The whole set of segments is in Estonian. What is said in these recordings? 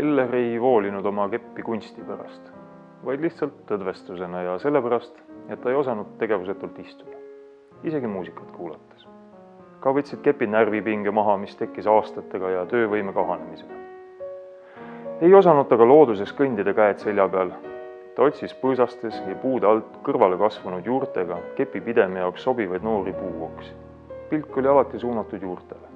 Eller ei voolinud oma keppi kunsti pärast, vaid lihtsalt tõdvestusena ja sellepärast, et ta ei osanud tegevusetult istuda, isegi muusikat kuulates. Ka võtsid kepid närvipinge maha, mis tekkis aastatega ja töövõime kahanemisega. Ei osanud ta ka looduses kõndida käed selja peal. Ta otsis põõsastes ja puude alt kõrvale kasvanud juurtega kepi pideme jaoks sobivaid noori puuoksi. Pilk oli alati suunatud juurtele.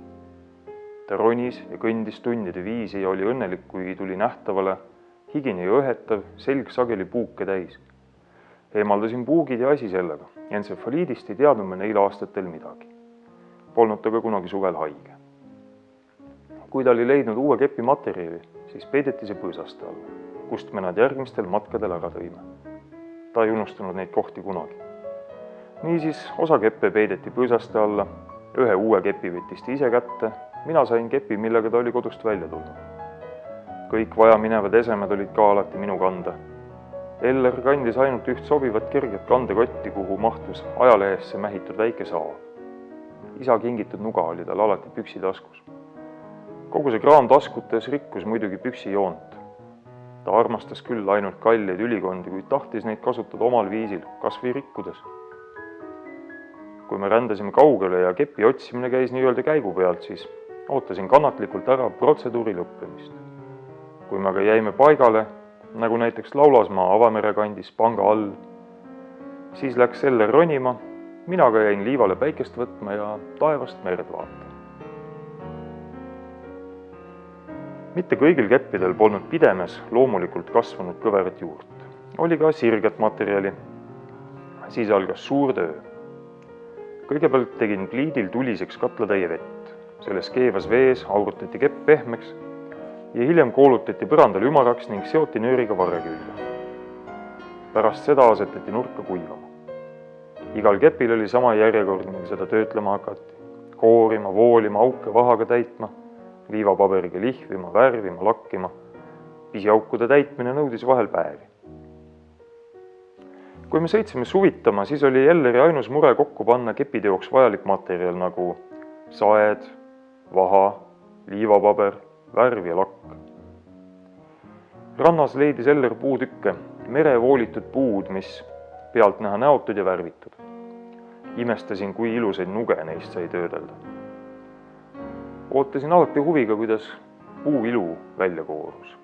Ta ronis ja kõndis tundide viisi ja oli õnnelik, kui tuli nähtavale, higine ja õhetav, selg sageli puuke täis. Eemaldasin puugid ja asi sellega. Entsefaliidist ei teadnud me neil aastatel midagi. Polnud ta ka kunagi suvel haige. Kui ta oli leidnud uue kepi materjali, siis peideti see põõsaste alla, kust me nad järgmistel matkadel ära tõime. Ta ei unustanud neid kohti kunagi. Niisiis osa keppe peideti põõsaste alla, ühe uue kepi võttis ta ise kätte, mina sain kepi, millega ta oli kodust välja tulnud. Kõik vajaminevad esemed olid ka alati minu kanda. Eller kandis ainult üht sobivat kerget kandekotti, kuhu mahtus ajalehesse mähitud väike saav. Isa kingitud nuga oli tal alati püksitaskus. Kogu see kraam taskutes rikkus muidugi püksijoont. Ta armastas küll ainult kalleid ülikondi, kuid tahtis neid kasutada omal viisil, kas või rikkudes. Kui me rändasime kaugele ja kepi otsimine käis nii-öelda käigu pealt, siis ootasin kannatlikult ära protseduuri lõppemist. Kui me aga jäime paigale, nagu näiteks Laulasmaa avamere kandis panga all, siis läks Eller ronima, mina aga jäin liivale päikest võtma ja taevast merd vaatama. Mitte kõigil keppidel polnud pidemes loomulikult kasvanud kõverat juurt. Oli ka sirget materjali. Siis algas suur töö. Kõigepealt tegin pliidil tuliseks katlatäie vett. Selles keevas vees aurutati kepp pehmeks ja hiljem koolutati põrandal ümaraks ning seoti nööriga varre külge. Pärast seda asetati nurka kuivama. Igal kepil oli sama järjekord, mil seda töötlema hakati. Koorima, voolima, auke vahaga täitma, liivapaberiga lihvima, värvima, lakkima. Pisiaukude täitmine nõudis vahel päevi. Kui me sõitsime suvitama, siis oli Elleri ainus mure kokku panna kepiteoks vajalik materjal nagu saed, vaha, liivapaber, värv ja lakk. Rannas leidis Eller puutükke, merevoolitud puud, mis pealt näha näotud ja värvitud. Imestasin, kui ilusaid nuge neist sai töödelda. Ootasin alati huviga, kuidas puu ilu välja koorus.